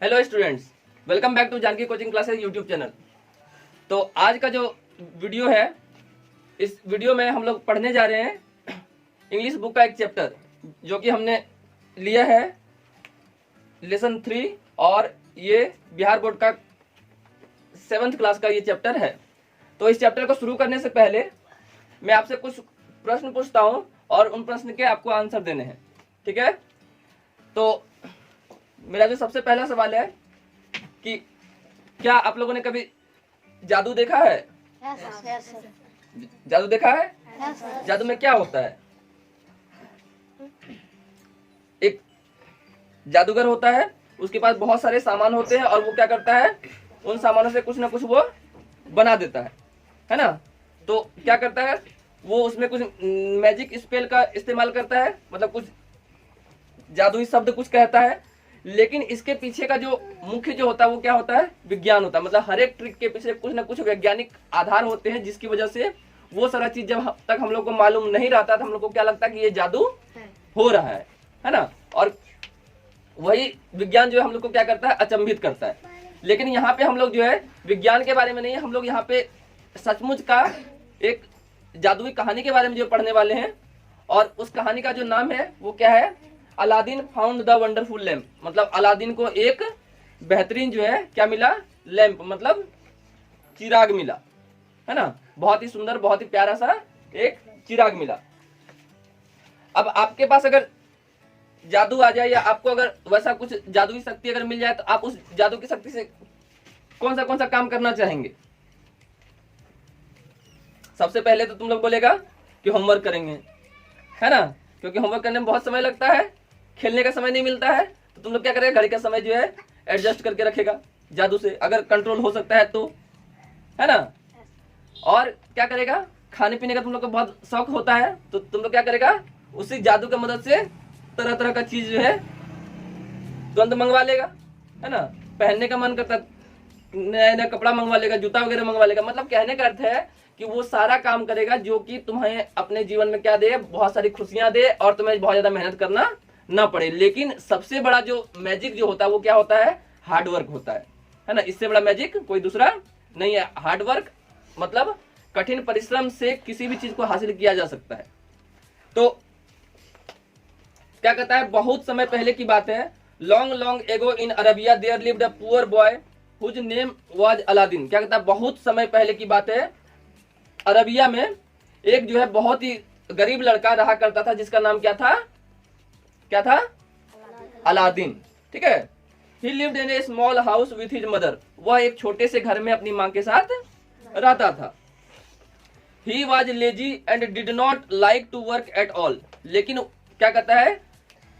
Hello students, welcome back to Janaki coaching classes YouTube channel. तो आज का जो वीडियो है, इस वीडियो में हम लोग पढ़ने जा रहे हैं इंग्लिश बुक का एक चैप्टर जो कि हमने लिया है लेसन 3 और ये बिहार बोर्ड का 7th क्लास का ये चैप्टर है। तो इस चैप्टर को शुरू करने से पहले मैं आपसे कुछ प्रश्न पूछता हूँ और उन प्रश्न के आपको आंसर देने हैं, ठीक है। तो मेरा जो सबसे पहला सवाल है कि क्या आप लोगों ने कभी जादू देखा है? जादू देखा है? जादू में क्या होता है? एक जादूगर होता है, उसके पास बहुत सारे सामान होते हैं और वो क्या करता है, उन सामानों से कुछ ना कुछ वो बना देता है ना। तो क्या करता है वो, उसमें कुछ मैजिक स्पेल का इस्तेमाल करता है, मतलब कुछ जादुई शब्द कुछ कहता है, लेकिन इसके पीछे का जो मुख्य जो होता है वो क्या होता है, विज्ञान होता है। मतलब हर एक ट्रिक के पीछे कुछ ना कुछ वैज्ञानिक आधार होते हैं, जिसकी वजह से वो सारा चीज जब तक हम लोग को मालूम नहीं रहता था, हम लोग को क्या लगता है कि ये जादू हो रहा है ना। और वही विज्ञान जो है हम लोग को क्या करता है, अचंभित करता है। लेकिन यहाँ पे हम लोग जो है विज्ञान के बारे में नहीं, हम लोग यहाँ पे सचमुच का एक जादुई कहानी के बारे में जो पढ़ने वाले हैं। और उस कहानी का जो नाम है वो क्या है, Aladdin found the wonderful lamp. मतलब अलादीन को एक बेहतरीन जो है क्या मिला, लैंप, मतलब चिराग मिला, है ना। बहुत ही सुंदर, बहुत ही प्यारा सा एक चिराग मिला। अब आपके पास अगर जादू आ जाए या आपको अगर वैसा कुछ जादुई शक्ति अगर मिल जाए, तो आप उस जादू की शक्ति से कौन सा काम करना चाहेंगे? सबसे पहले तो तुम लोग बोलेगा कि होमवर्क करेंगे, है ना, क्योंकि होमवर्क करने में बहुत समय लगता है, खेलने का समय नहीं मिलता है। तो तुम लोग क्या करेगा, घड़ी का समय जो है एडजस्ट करके रखेगा जादू से, अगर कंट्रोल हो सकता है तो, है ना। और क्या करेगा, खाने पीने का तुम लोग को बहुत शौक होता है, तो तुम लोग क्या करेगा, उसी जादू की मदद से तरह तरह का चीज जो है तुरंत मंगवा लेगा, है ना। पहनने का मन करता, नया नया कपड़ा मंगवा लेगा, जूता वगैरह मंगवा लेगा। मतलब कहने का अर्थ है कि वो सारा काम करेगा जो कि तुम्हें अपने जीवन में क्या दे, बहुत सारी खुशियां दे और तुम्हें बहुत ज्यादा मेहनत करना ना पड़े। लेकिन सबसे बड़ा जो मैजिक जो होता है वो क्या होता है, हार्ड वर्क होता है ना। इससे बड़ा मैजिक कोई दूसरा नहीं है। हार्ड वर्क मतलब कठिन परिश्रम से किसी भी चीज को हासिल किया जा सकता है। तो क्या कहता है, बहुत समय पहले की बात है, long long ago in Arabia there lived a poor boy whose name was Aladdin. क्या कहता है, बहुत समय पहले की बात है, अरबिया में एक जो है बहुत ही गरीब लड़का रहा करता था, जिसका नाम क्या था, अलादीन, ठीक है। ही lived in A small house with his mother. वह एक छोटे से घर में अपनी माँ के साथ रहता था। He was lazy and did not like to work at all. लेकिन क्या कहता है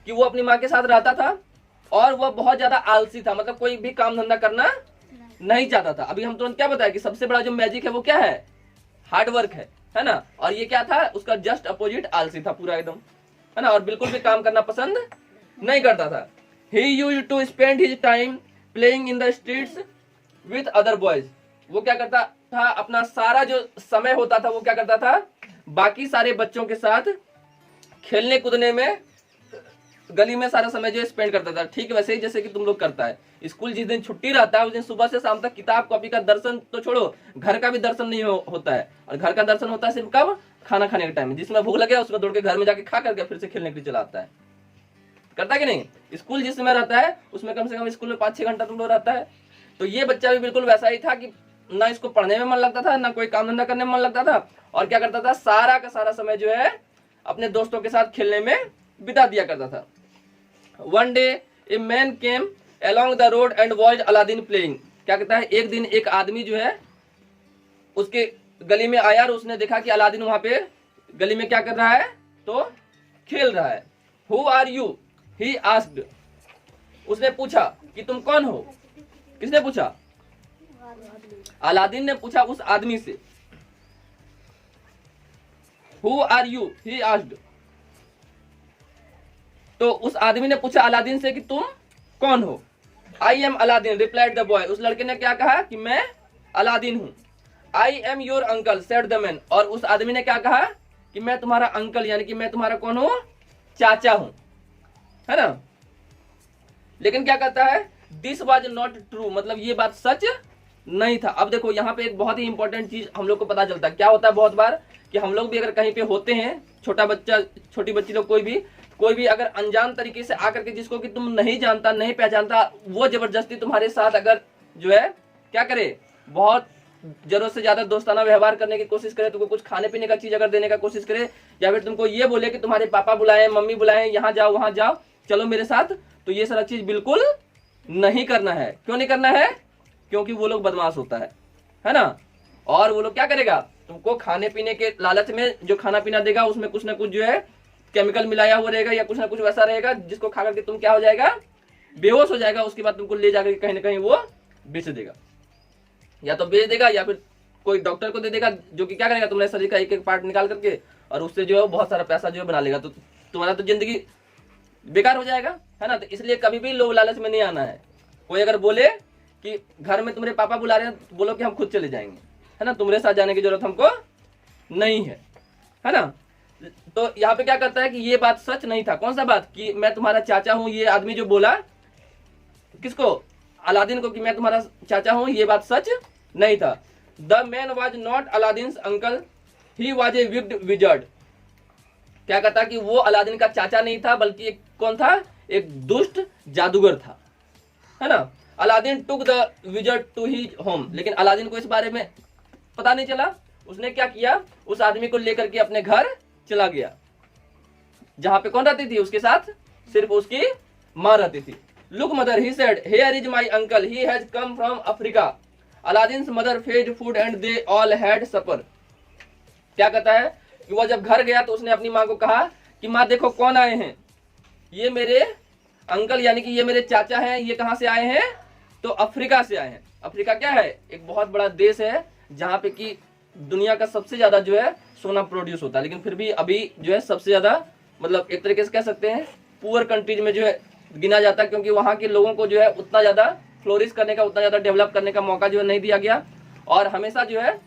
कि वो अपनी माँ के साथ रहता था और वह बहुत ज्यादा आलसी था, मतलब कोई भी काम धंधा करना नहीं चाहता था। अभी हम तुरंत क्या बताया कि सबसे बड़ा जो मैजिक है वो क्या है, हार्ड वर्क है ना। और ये क्या था, उसका जस्ट अपोजिट आलसी था पूरा एकदम, है ना, और बिल्कुल भी काम करना पसंद नहीं करता था। He used to spend his time playing in the streets with other boys। वो क्या करता था, अपना सारा जो समय होता था वो क्या करता था, बाकी सारे बच्चों के साथ खेलने कूदने में, गली में सारा समय जो स्पेंड करता था। ठीक वैसे ही जैसे कि तुम लोग करता है। स्कूल जिस दिन छुट्टी रहता है उस दिन सुबह से शाम तक किताब कॉपी का दर्शन तो छोड़ो, घर का भी दर्शन नहीं होता है। और घर का दर्शन होता है सिर्फ कब, खाना खाने के टाइम में, जिसमें भूख लगे उसमें दौड़ के घर में जाके खा करके फिर से खेलने के लिए चला आता है। करता है कि नहीं? स्कूल जिस समय रहता है उसमें कम से कम स्कूल में 5-6 घंटा तुम लोग रहता है। तो ये बच्चा भी बिल्कुल वैसा ही था कि ना इसको पढ़ने में मन लगता था, ना कोई काम धंधा करने में मन लगता था, और क्या करता था, सारा का सारा समय जो है अपने दोस्तों के साथ खेलने में बिता दिया करता था। One day a man came along the road and watched Aladdin playing. क्या कहता है, एक दिन एक आदमी जो है उसके गली में आया और उसने देखा कि अलादीन वहां पे गली में क्या कर रहा है, तो खेल रहा है। Who are you? He asked। उसने पूछा कि तुम कौन हो। किसने पूछा? अलादीन ने पूछा उस आदमी से। Who are you? He asked। तो उस आदमी ने पूछा अलादीन से कि तुम कौन हो। I am Aladdin replied the boy। उस लड़के ने क्या कहा कि मैं अलादीन हूं। I am your uncle said the man। और उस आदमी ने क्या कहा कि मैं तुम्हारा अंकल, यानी कि मैं तुम्हारा कौन हूं, चाचा हूं, है ना। लेकिन क्या कहता है, दिस वॉज नॉट ट्रू, मतलब ये बात सच नहीं था। अब देखो यहाँ पे एक बहुत ही इंपॉर्टेंट चीज हम लोग को पता चलता है। क्या होता है बहुत बार कि हम लोग भी अगर कहीं पे होते हैं, छोटा बच्चा, छोटी बच्ची लोग, कोई भी अगर अनजान तरीके से आकर के, जिसको कि तुम नहीं जानता, नहीं पहचानता, वो जबरदस्ती तुम्हारे साथ अगर जो है क्या करे, बहुत जरूरत से ज्यादा दोस्ताना व्यवहार करने की कोशिश करे, तुमको कुछ खाने पीने का चीज अगर देने का कोशिश करे, या फिर तुमको ये बोले कि तुम्हारे पापा बुलाए, मम्मी बुलाए, यहाँ जाओ वहां जाओ, चलो मेरे साथ, तो ये सारा चीज बिल्कुल नहीं करना है। क्यों नहीं करना है? क्योंकि वो लोग बदमाश होता है ना। और वो लोग क्या करेगा, तुमको खाने पीने के लालच में जो खाना पीना देगा उसमें कुछ ना कुछ जो है केमिकल मिलाया हुआ रहेगा, या कुछ ना कुछ वैसा रहेगा जिसको खा करके तुम क्या हो जाएगा, बेहोश हो जाएगा। उसके बाद तुमको ले जाकर कहीं ना कहीं वो बेच देगा, या तो बेच देगा या फिर कोई डॉक्टर को दे देगा, जो कि क्या करेगा, तुम्हारे शरीर का एक एक पार्ट निकाल करके और उससे जो है बहुत सारा पैसा जो है बना लेगा, तो तुम्हारा तो जिंदगी बेकार हो जाएगा, है ना। तो इसलिए कभी भी लोभ लालच में नहीं आना है। कोई अगर बोले कि घर में तुम्हारे पापा बुला रहे हैं, तो बोलो कि हम खुद चले जाएंगे, है ना, तुम्हारे साथ जाने की जरूरत हमको नहीं है ना। तो यहाँ पे क्या करता है कि ये बात सच नहीं था। कौन सा बात? कि मैं तुम्हारा चाचा हूं। ये आदमी जो बोला किसको? अलादीन को, कि मैं तुम्हारा चाचा हूं, ये बात सच नहीं था। The man was not Aladdin's uncle, he was a wicked wizard. क्या कहता कि वो अलादीन का चाचा नहीं था, बल्कि एक कौन था? एक दुष्ट जादूगर था, है ना। Aladdin took the wizard to his home, लेकिन अलादीन को इस बारे में पता नहीं चला। उसने क्या किया, उस आदमी को लेकर के अपने घर चला गया, जहां पे कौन रहती थी उसके साथ? सिर्फ उसकी मां रहती थी। Look mother, he said, here is my uncle, he has come from Africa. Aladdin's mother fed food and they all had supper. क्या कहता है कि वह जब घर गया तो उसने अपनी मां को कहा कि मां देखो कौन आए हैं, ये मेरे अंकल यानी कि ये मेरे चाचा हैं। ये कहां से आए हैं? तो अफ्रीका से आए हैं। अफ्रीका क्या है? एक बहुत बड़ा देश है जहां पे कि दुनिया का सबसे ज्यादा जो है सोना प्रोड्यूस होता है, लेकिन फिर भी अभी जो है सबसे ज्यादा, मतलब एक तरीके से कह सकते हैं पुअर कंट्रीज में जो है गिना जाता है, क्योंकि वहां के लोगों को जो है उतना ज्यादा फ्लोरिश करने का, उतना ज्यादा डेवलप करने का मौका जो है नहीं दिया गया, और हमेशा जो है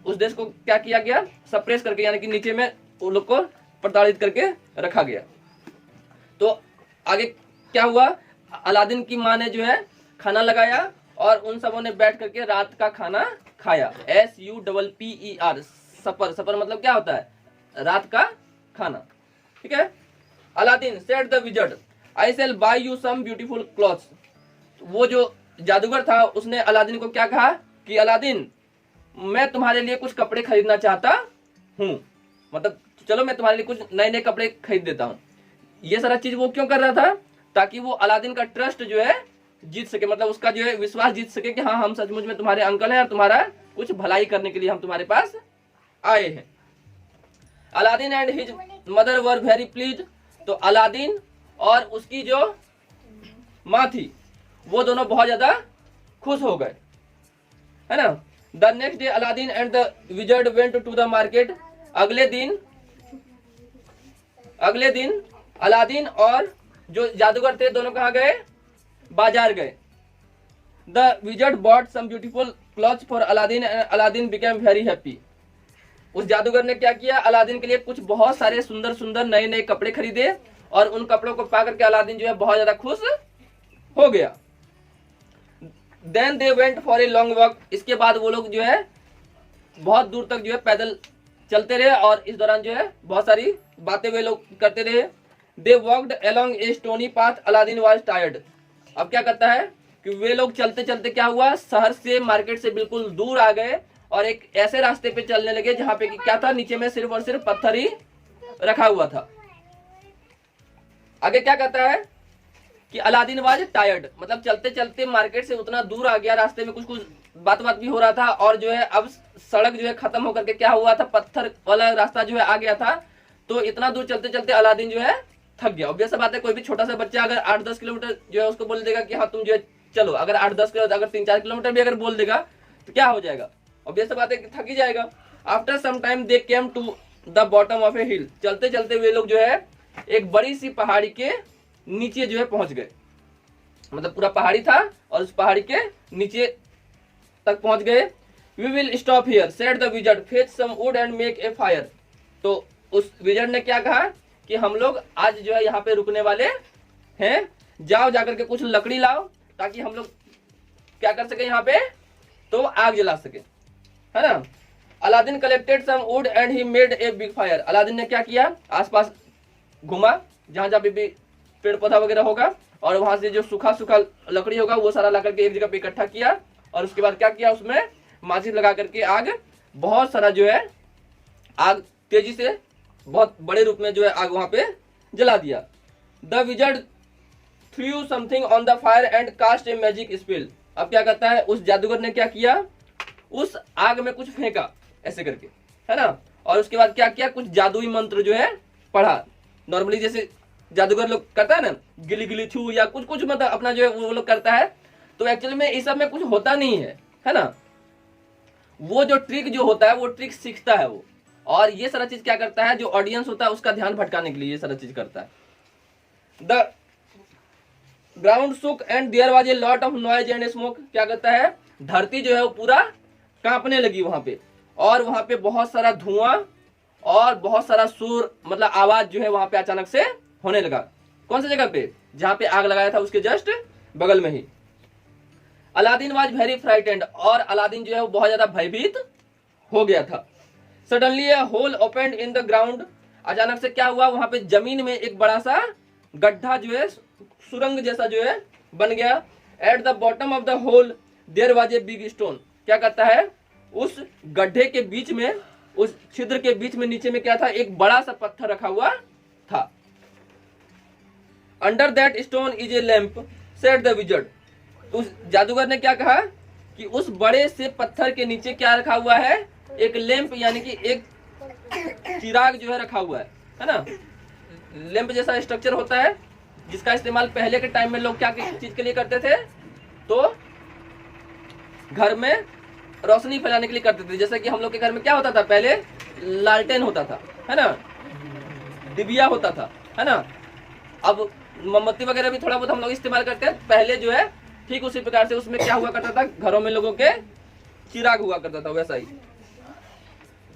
उस देश को क्या किया गया, सप्रेस करके, यानी कि नीचे में उन लोग को प्रताड़ित करके रखा गया। तो आगे क्या हुआ, अलादीन की माँ ने जो है खाना लगाया और उन सबों ने बैठ करके रात का खाना खाया। SUPPER, सपर। सपर मतलब क्या होता है? रात का खाना, ठीक है। Aladdin said the wizard, I shall buy you some beautiful clothes. वो जो जादूगर था उसने अलादीन को क्या कहा कि अलादीन मैं तुम्हारे लिए कुछ कपड़े खरीदना चाहता हूँ, मतलब चलो मैं तुम्हारे लिए कुछ नए नए कपड़े खरीद देता हूँ। ये सारा चीज वो क्यों कर रहा था? ताकि वो अलादीन का ट्रस्ट जो है जीत सके, मतलब उसका जो है विश्वास जीत सके कि हाँ हम सचमुच में तुम्हारे अंकल हैं और तुम्हारा कुछ भलाई करने के लिए हम तुम्हारे पास आए हैं। Aladdin and his mother were very please. तो अलादीन और उसकी जो माँ थी वो दोनों बहुत ज्यादा खुश हो गए, है ना। The next day Aladdin and the wizard went to the market. अगले दिन अलादीन और जो जादूगर थे दोनों कहाँ गए? बाजार गए। The wizard bought some beautiful clothes for Aladdin and Aladdin became very happy. उस जादूगर ने क्या किया? अलादीन के लिए कुछ बहुत सारे सुंदर सुंदर नए नए कपड़े खरीदे, और उन कपड़ों को पा करके अलादीन जो है बहुत ज्यादा खुश हो गया। Then they went for a long walk. इसके बाद वो लोग जो है बहुत दूर तक जो है पैदल चलते रहे, और इस दौरान जो है बहुत सारी बातें वे लोग करते रहे। They walked along a stony path, Aladdin was tired. अब क्या करता है कि वे लोग चलते चलते क्या हुआ, शहर से, मार्केट से बिल्कुल दूर आ गए और एक ऐसे रास्ते पे चलने लगे जहां पे कि क्या था, नीचे में सिर्फ और सिर्फ पत्थर ही रखा हुआ था। आगे क्या कहता है कि अलादीन वाज टायर्ड, मतलब चलते चलते मार्केट से उतना दूर आ गया, रास्ते में कुछ कुछ बात भी हो रहा था, और जो है अब सड़क जो है खत्म होकर के क्या हुआ था, पत्थर वाला रास्ता जो है आ गया था। तो इतना दूर चलते चलते अलादीन जो है थक गया। ऑब्वियस बात है, कोई भी छोटा सा बच्चा अगर 8-10 किलोमीटर जो है उसको बोल देगा कि हाँ तुम जो है चलो, अगर 8-10 किलोमीटर, अगर 3-4 किलोमीटर भी अगर बोल देगा तो क्या हो जाएगा? ऑब्वियस बात है कि थक ही जाएगा। After some time they came to the bottom of a hill. चलते चलते वे लोग जो है एक बड़ी सी पहाड़ी के नीचे जो है पहुंच गए, मतलब पूरा पहाड़ी था और उस पहाड़ी के नीचे तक पहुंच गए। We will stop here said the wizard, fetch some wood and make a fire. तो उस विजर्ड ने क्या कहा कि हम लोग आज जो है यहाँ पे रुकने वाले हैं, जाओ जाकर के कुछ लकड़ी लाओ ताकि हम लोग क्या कर सके यहाँ पे, तो आग जला सके, है ना। Aladdin collected some wood and he made a big fire. Aladdin ने क्या किया, आसपास घुमा जहां जहां भी पेड़ पौधा वगैरह होगा, और वहां से जो सूखा सूखा लकड़ी होगा वो सारा ला करके एक जगह पे इकट्ठा किया, और उसके बाद क्या किया, उसमें माचिस लगा करके आग, बहुत सारा जो है आग तेजी से बहुत बड़े रूप में जो है आग वहां पे जला दिया। The wizard threw something on the fire and cast a magic spell. अब क्या करता है, उस जादूगर ने क्या किया, उस आग में कुछ फेंका ऐसे करके, है ना, और उसके बाद क्या किया, कुछ जादुई मंत्र जो है पढ़ा। नॉर्मली जैसे जादूगर लोग करता है ना, गिली गिली छू या कुछ कुछ मतलब अपना जो है वो लोग करता है, तो एक्चुअली में इस सब में कुछ होता नहीं है ना। वो जो ट्रिक जो होता है वो ट्रिक सीखता है वो, और ये सारा चीज क्या करता है, जो ऑडियंस होता है उसका ध्यान भटकाने के लिए ये सारा चीज करता है। The ground shook and there was a lot of noise and smoke. क्या करता है, धरती जो है वो पूरा कांपने लगी वहां पे, और वहां पे बहुत सारा धुआं और बहुत सारा शोर, मतलब आवाज जो है वहां पे अचानक से होने लगा। कौन सी जगह पे, जहां पे आग लगाया था उसके जस्ट बगल में ही। अलादीन वाज वेरी फ्राइटेंड, और अलादीन जो है वो बहुत ज्यादा भयभीत हो गया था। Suddenly a hole opened in the ground. अचानक से क्या हुआ, वहां पे जमीन में एक बड़ा सा गड्ढा जो है, सुरंग जैसा जो है बन गया। At the bottom of the hole there was a big stone. क्या कहता है, उस गड्ढे के बीच में, उस छिद्र के बीच में नीचे में क्या था, एक बड़ा सा पत्थर रखा हुआ था। Under that stone is a lamp said the wizard. तो उस जादूगर ने क्या कहा कि उस बड़े से पत्थर के नीचे क्या रखा हुआ है, एक लैंप यानी कि एक चिराग जो है रखा हुआ है ना। लैंप जैसा स्ट्रक्चर होता है जिसका इस्तेमाल पहले के टाइम में लोग क्या चीज के लिए करते थे, तो घर में रोशनी फैलाने के लिए करते थे। जैसे कि हम लोग के घर में क्या होता था, पहले लालटेन होता था, है ना, डिबिया होता था, है ना। अब मोमबत्ती वगैरह भी थोड़ा बहुत हम लोग इस्तेमाल करते हैं, पहले जो है ठीक उसी प्रकार से उसमें क्या हुआ करता था, घरों में लोगों के चिराग हुआ करता था, वैसा ही।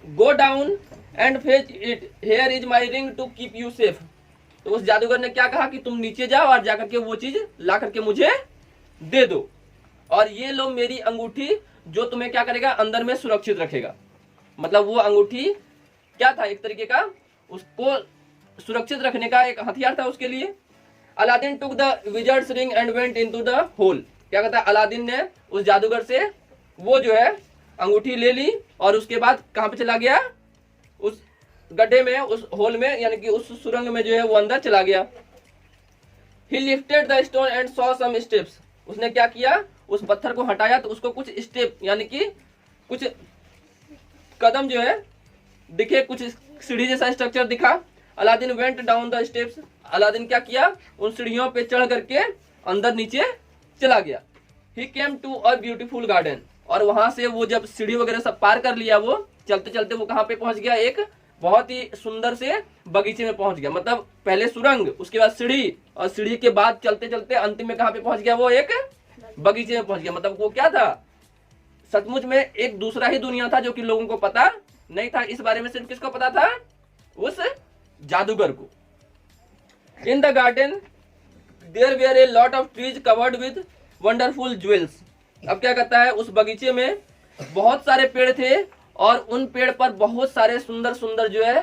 Go down and fetch it, here is my ring to keep you safe. तो उस जादूगर ने क्या कहा कि तुम नीचे जाओ और जाकर के वो चीज ला करके मुझे दे दो, और ये लो मेरी अंगूठी जो तुम्हें क्या करेगा, अंदर में सुरक्षित रखेगा। मतलब वो अंगूठी क्या था, एक तरीके का उसको सुरक्षित रखने का एक हथियार था उसके लिए। Aladdin took the wizard's ring and went into the hole. क्या कहता है, अलादीन ने उस जादूगर से वो जो है अंगूठी ले ली, और उसके बाद कहां पे चला गया, उस गड्ढे में, उस होल में, यानी कि उस सुरंग में जो है वो अंदर चला गया। He lifted the stone and saw some steps. उसने क्या किया, उस पत्थर को हटाया तो उसको कुछ स्टेप यानी कि कुछ कदम जो है दिखे, कुछ सीढ़ी जैसा स्ट्रक्चर दिखा। Aladdin went down the steps. Aladdin क्या किया, उन सीढ़ियों पे चढ़ करके अंदर नीचे चला गया। He came to a beautiful garden. और वहां से वो जब सीढ़ी वगैरह सब पार कर लिया, वो चलते चलते वो कहां पे पहुंच गया, एक बहुत ही सुंदर से बगीचे में पहुंच गया। मतलब पहले सुरंग, उसके बाद सीढ़ी, और सीढ़ी के बाद चलते चलते अंतिम में कहां पे पहुंच गया, वो एक बगीचे में पहुंच गया। मतलब वो क्या था, सचमुच में एक दूसरा ही दुनिया था जो कि लोगों को पता नहीं था। इस बारे में सिर्फ किसको पता था, उस जादूगर को। In the garden there were a lot of trees covered with wonderful jewels. अब क्या कहता है, उस बगीचे में बहुत सारे पेड़ थे, और उन पेड़ पर बहुत सारे सुंदर सुंदर जो है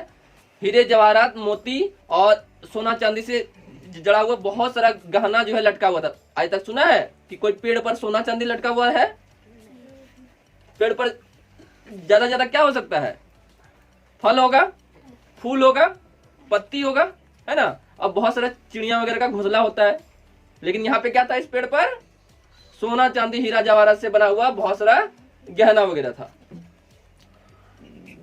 हीरे जवाहरात, मोती और सोना चांदी से जड़ा हुआ बहुत सारा गहना जो है लटका हुआ था। आज तक सुना है कि कोई पेड़ पर सोना चांदी लटका हुआ है? पेड़ पर ज्यादा क्या हो सकता है, फल होगा, फूल होगा, पत्ती होगा, है ना। अब बहुत सारा चिड़िया वगैरह का घोंसला होता है, लेकिन यहाँ पे क्या था, इस पेड़ पर सोना चांदी हीरा जवाहरात से बना हुआ बहुत सारा गहना वगैरह था।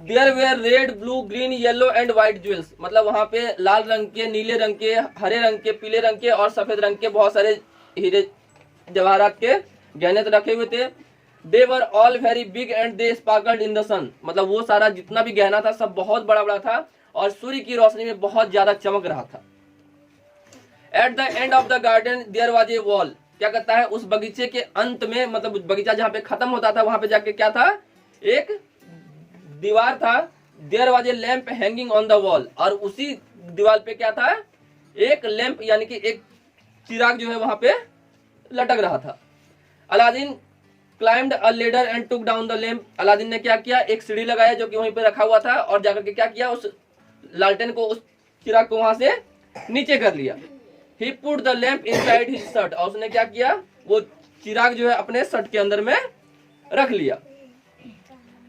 There were red, blue, green, yellow and white jewels. मतलब वहां पे लाल रंग के, नीले रंग के, हरे रंग के, पीले रंग के और सफेद रंग के बहुत सारे हीरे जवाहरात के गहने तो रखे हुए थे। They were all very big and they sparkled in the sun. मतलब वो सारा जितना भी गहना था सब बहुत बड़ा बड़ा था और सूर्य की रोशनी में बहुत ज्यादा चमक रहा था। At the end of the garden there was a wall. क्या कहता है, उस बगीचे के अंत में, मतलब बगीचा जहां पे खत्म होता था वहां पे जाके क्या था, एक दीवार था। There was a lamp hanging on the wall. और उसी दीवार पे क्या था, एक लैंप यानी कि एक चिराग जो है वहां पे लटक रहा था। Aladdin climbed a ladder and took down the lamp. Aladdin ने क्या किया, एक सीढ़ी लगाया जो कि वहीं पे रखा हुआ था, और जाकर के क्या किया, उस लालटेन को, उस चिराग को वहां से नीचे कर लिया। He put the lamp inside his shirt, और उसने क्या किया, वो चिराग जो है अपने शर्ट के अंदर में रख लिया।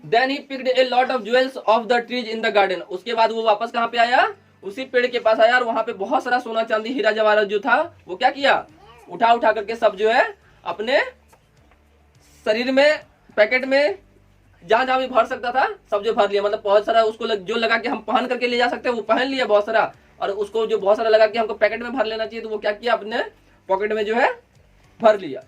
Then he picked a lot of jewels off the trees in the garden. उसके बाद वो वापस कहाँ पे आया, उसी पेड़ के पास आया, और वहां पे बहुत सारा सोना चांदी हीरा जवाहरात जो था वो क्या किया, उठा उठा करके सब जो है अपने शरीर में, पैकेट में, जहां जहां भी भर सकता था सब जो भर लिया। मतलब बहुत सारा उसको जो लगा के हम पहन करके ले जा सकते हैं वो पहन लिया बहुत सारा, और उसको जो बहुत सारा लगा के हमको पैकेट में भर लेना चाहिए तो वो क्या किया, अपने पॉकेट में जो है भर लिया।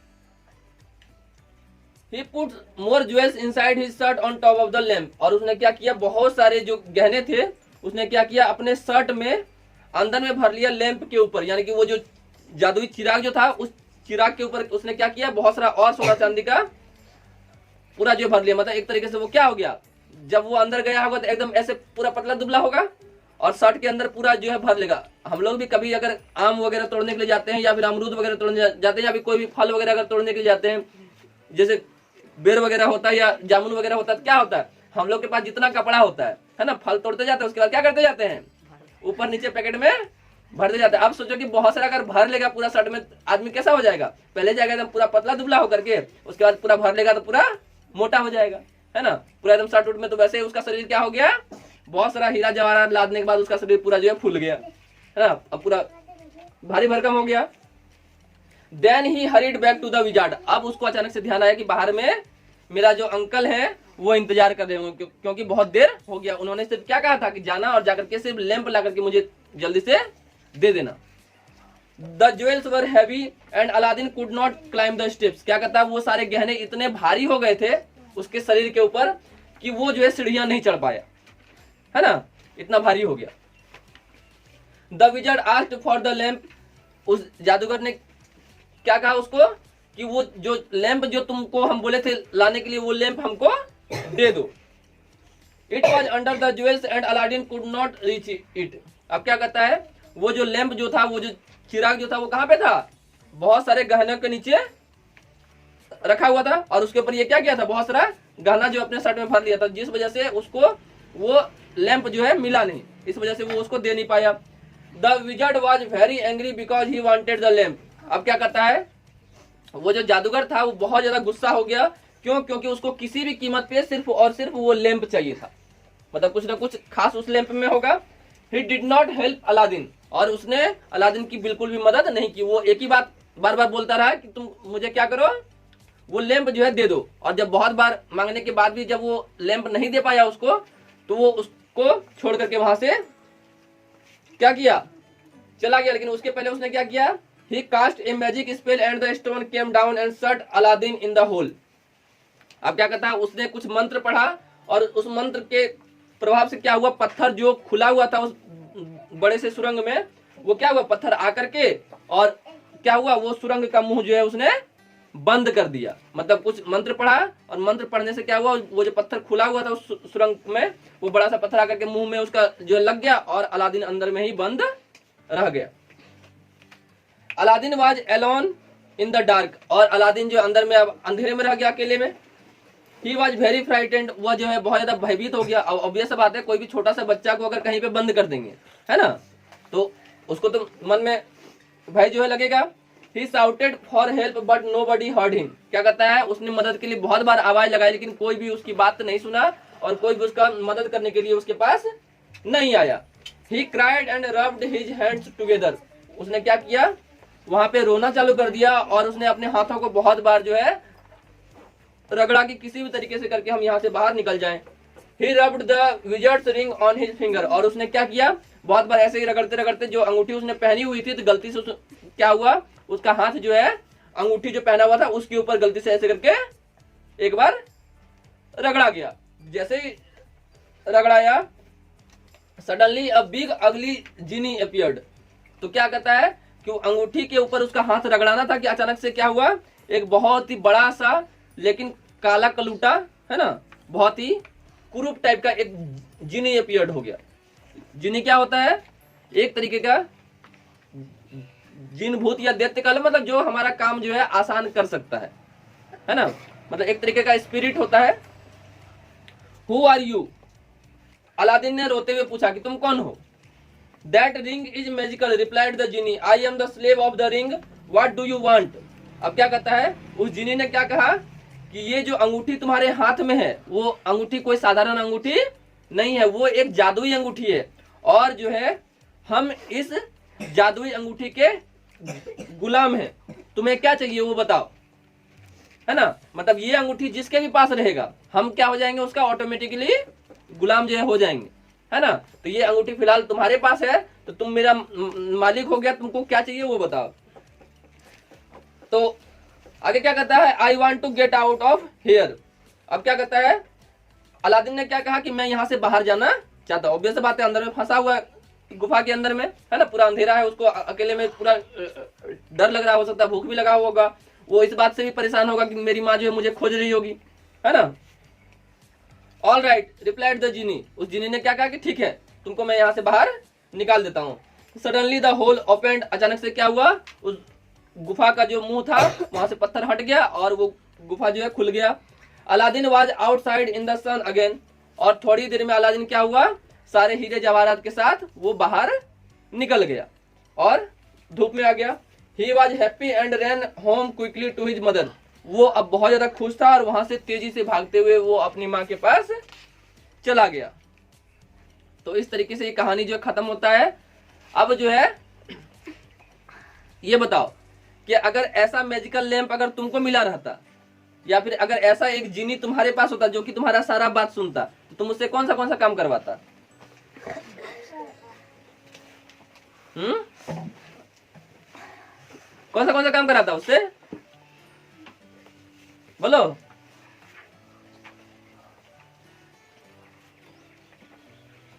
He put more jewels inside his shirt on top of the lamp, और उसने क्या किया, बहुत सारे जो गहने थे उसने क्या किया, अपने शर्ट में अंदर में भर लिया लैंप के ऊपर, यानी कि वो जो जादुई चिराग जो था उस चिराग के ऊपर उसने क्या किया, बहुत सारा और सोना चांदी का पूरा जो भर लिया। मतलब एक तरीके से वो क्या हो गया, जब वो अंदर गया होगा तो एकदम ऐसे पूरा पतला दुबला होगा, और शर्ट के अंदर पूरा जो है भर लेगा। हम लोग भी कभी अगर आम वगैरह तोड़ने के लिए जाते हैं, या फिर अमरूद वगैरह तोड़ने जाते हैं, या फिर कोई भी फल वगैरह अगर तोड़ने के लिए जाते हैं, जैसे बेर वगैरह होता है या जामुन वगैरह होता है, तो क्या होता है, हम लोग के पास जितना कपड़ा होता है ना, फल तोड़ते जाते हैं, उसके बाद क्या करते जाते हैं, ऊपर नीचे पैकेट में भरते जाते हैं। अब सोचो कि बहुत सारा अगर भर लेगा पूरा शर्ट में, आदमी कैसा हो जाएगा, पहले जाएगा एकदम पूरा पतला दुबला होकर के, उसके बाद पूरा भर लेगा तो पूरा मोटा हो जाएगा, है ना, पूरा एकदम शर्ट उट में। तो वैसे ही उसका शरीर क्या हो गया, बहुत सारा हीरा जवाहरात लादने के बाद उसका शरीर पूरा जो है फूल गया, है ना, अब पूरा भारी भरकम हो गया। Then he hurried back to the wizard. अब उसको अचानक से ध्यान आया कि बाहर में मेरा जो अंकल है वो इंतजार कर रहे होंगे, क्योंकि बहुत देर हो गया। उन्होंने सिर्फ क्या कहा था कि जाना और जाकर के सिर्फ लैंप ला करके मुझे जल्दी से दे देना। The jewels were heavy and Aladdin could not climb the steps. क्या कहता है, वो सारे गहने इतने भारी हो गए थे उसके शरीर के ऊपर कि वो जो है सीढ़ियां नहीं चढ़ पाया, है ना, इतना भारी हो गया। The wizard asked for the lamp. उस जादूगर ने क्या कहा उसको कि वो जो लैंप जो तुमको हम बोले थे लाने के लिए, वो लैंप हमको दे दो। It was under the jewels and Aladdin could not reach it. अब क्या कहता है, वो जो लैंप जो था, वो जो चिराग जो था, वो कहां पे था, बहुत सारे गहनों के नीचे रखा हुआ था, और उसके ऊपर ये क्या किया था, बहुत सारा गहना जो अपने शर्ट में भर लिया था, जिस वजह से उसको वो लैंप जो है मिला नहीं, इस वजह से वो उसको दे नहीं पाया। The wizard was very angry because he wanted the lamp. अब क्या कहता है, वो जो जादूगर था वो बहुत ज्यादा गुस्सा हो गया। क्यों, क्योंकि उसको किसी भी कीमत पे सिर्फ और सिर्फ वो लैंप चाहिए था, मतलब कुछ ना कुछ खास उस लैंप में होगा। He did not help Aladdin, और उसने अलादीन की बिल्कुल भी मदद नहीं की। वो एक ही बात बार बार बोलता रहा कि तुम मुझे क्या करो, वो लैंप जो है दे दो। और जब बहुत बार मांगने के बाद भी जब वो लैंप नहीं दे पाया उसको, तो वो उसको छोड़ करके वहां से क्या किया, चला गया। लेकिन उसके पहले उसने क्या किया, he cast a magic spell and the stone came down and shut Aladdin in the hole। अब क्या कहता है, उसने कुछ मंत्र पढ़ा, और उस मंत्र के प्रभाव से क्या हुआ, पत्थर जो खुला हुआ था उस बड़े से सुरंग में, वो क्या हुआ, पत्थर आकर के, और क्या हुआ, वो सुरंग का मुंह जो है उसने बंद कर दिया। मतलब कुछ मंत्र पढ़ा, और मंत्र पढ़ने से क्या हुआ, वो जो पत्थर खुला हुआ था उस सुरंग में, वो बड़ा सा पत्थर आकर के मुंह में उसका जो लग गया, और अलादीन अंदर में ही बंद रह गया। Aladdin was alone in the dark, और अलादीन जो अंदर में अब अंधेरे में रह गया, अकेले में। ही वाज वेरी फ्राइटेंड, वह जो है बहुत ज्यादा भयभीत हो गया। अब ऑब्वियस बात है, कोई भी छोटा सा बच्चा को अगर कहीं पे बंद कर देंगे, है ना, तो उसको तो मन में भय जो है लगेगा। He shouted for help but nobody heard him. क्या कहता है, उसने मदद के लिए बहुत बार आवाज लगाई, लेकिन कोई भी उसकी बात नहीं सुना, और कोई भी उसका मदद करने के लिए उसके पास नहीं आया। He cried and rubbed his hands together. उसने क्या किया, वहां पे रोना चालू कर दिया, और उसने अपने हाथों को बहुत बार जो है रगड़ा कि किसी भी तरीके से करके हम यहाँ से बाहर निकल जाएं। He rubbed the wizard's ring on his finger, और उसने क्या किया, बहुत बार ऐसे ही रगड़ते रगड़ते, जो अंगूठी उसने पहनी हुई थी, तो गलती से क्या हुआ, उसका हाथ जो है अंगूठी जो पहना हुआ था उसके ऊपर गलती से ऐसे करके एक बार रगड़ा गया। जैसे ही रगड़ाया, सडनली अ बिग अगली जिनी अपीयर्ड। तो क्या कहता है कि अंगूठी के ऊपर उसका हाथ रगड़ाना था कि अचानक से क्या हुआ, एक बहुत ही बड़ा सा लेकिन काला कलूटा, है ना, बहुत ही कुरूप टाइप का एक जिनी अपीयर्ड हो गया। जिनी क्या होता है, एक तरीके का जिन भूत या दैत्य का मतलब जो हमारा काम जो है आसान कर सकता है ना, मतलब एक तरीके का स्पिरिट होता है। हु आर यू, अलादीन ने रोते हुए पूछा कि तुम कौन हो। That ring is magical, replied the Jini, I am the slave of the ring, what do you want. अब क्या कहता है, उस जिनी ने क्या कहा कि ये जो अंगूठी तुम्हारे हाथ में है वो अंगूठी कोई साधारण अंगूठी नहीं है, वो एक जादुई अंगूठी है, और जो है हम इस जादुई अंगूठी के गुलाम हैं, तुम्हें क्या चाहिए वो बताओ, है ना। मतलब ये अंगूठी जिसके भी पास रहेगा हम क्या हो जाएंगे, उसका ऑटोमेटिकली गुलाम जो है हो जाएंगे, है ना। तो ये अंगूठी फिलहाल तुम्हारे पास है, तो तुम मेरा मालिक हो गया, तुमको क्या चाहिए वो बताओ। तो आगे क्या कहता है, I want to get out of here. अब क्या कहता है, अलादीन ने क्या कहा कि मैं यहाँ से बाहर जाना चाहता हूँ। ऑब्वियस बात है, अंदर में फंसा हुआ है गुफा के अंदर में, है ना, पूरा अंधेरा है, उसको अकेले में पूरा डर लग रहा हो सकता है, भूख भी लगा होगा, वो इस बात से भी परेशान होगा कि मेरी माँ जो है मुझे खोज रही होगी, है ना। ऑल राइट रिप्लाइड द जिनी, उस जिनी ने क्या कहा कि ठीक है तुमको मैं यहाँ से बाहर निकाल देता हूँ। सडनली द होल ओपनड, अचानक से क्या हुआ, उस गुफा का जो मुंह था वहां से पत्थर हट गया और वो गुफा जो है खुल गया। Aladdin was outside in the sun again, और थोड़ी देर में अलादीन क्या हुआ, सारे हीरे जवाहरात के साथ वो बाहर निकल गया और धूप में आ गया। He was happy and ran home quickly to his mother, वो अब बहुत ज्यादा खुश था और वहां से तेजी से भागते हुए वो अपनी माँ के पास चला गया। तो इस तरीके से ये कहानी जो खत्म होता है। अब जो है ये बताओ कि अगर ऐसा मैजिकल लैंप अगर तुमको मिला रहता, या फिर अगर ऐसा एक जिनी तुम्हारे पास होता जो कि तुम्हारा सारा बात सुनता, तो तुम उससे कौन सा काम करवाता। कौन सा काम कराता उससे, बोलो।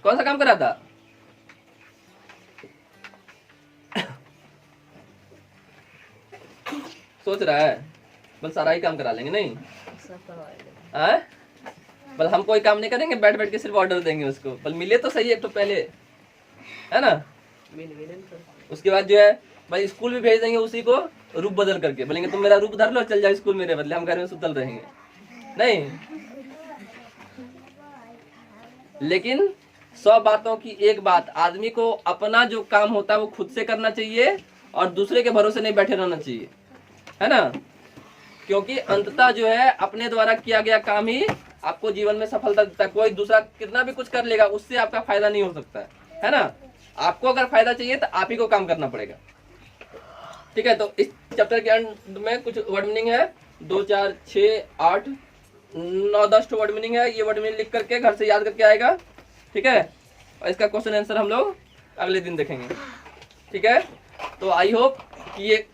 कौन सा काम कराता, सोच रहा है, बल सारा ही काम करा लेंगे, नहीं बल हम कोई काम नहीं करेंगे, बैठ बैठ के सिर्फ ऑर्डर देंगे उसको, बल मिले तो सही एक तो पहले, है ना। उसके बाद जो है भाई स्कूल भी भेज देंगे उसी को रूप बदल करके, बोलेंगे तुम मेरा रूप धर लो, चल जाओ स्कूल मेरे बदले, हम घर में सुतल रहेंगे, नहीं। लेकिन 100 बातों की एक बात, आदमी को अपना जो काम होता है वो खुद से करना चाहिए और दूसरे के भरोसे नहीं बैठे रहना चाहिए, है ना। क्योंकि अंततः जो है अपने द्वारा किया गया काम ही आपको जीवन में सफलता देता है। कोई दूसरा कितना भी कुछ कर लेगा उससे आपका फायदा नहीं हो सकता है ना। आपको अगर फायदा चाहिए तो आप ही को काम करना पड़ेगा, ठीक है। तो इस चैप्टर के अंत में कुछ वर्ड मीनिंग है, 2 4 6 8 9 10 वर्ड मीनिंग है। ये वर्ड मीनिंग लिख करके घर से याद करके आएगा, ठीक है। और इसका क्वेश्चन आंसर हम लोग अगले दिन देखेंगे, ठीक है। तो आई होप कि ये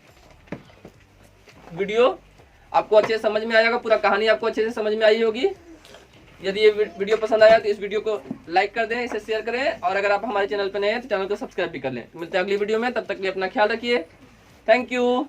वीडियो आपको अच्छे से समझ में आएगा, पूरा कहानी आपको अच्छे से समझ में आई होगी। यदि ये वीडियो पसंद आया तो इस वीडियो को लाइक कर दें, इसे शेयर करें, और अगर आप हमारे चैनल पर नए हैं तो चैनल को सब्सक्राइब भी कर लें। मिलते हैं अगली वीडियो में, तब तक के लिए अपना ख्याल रखिए। Thank you.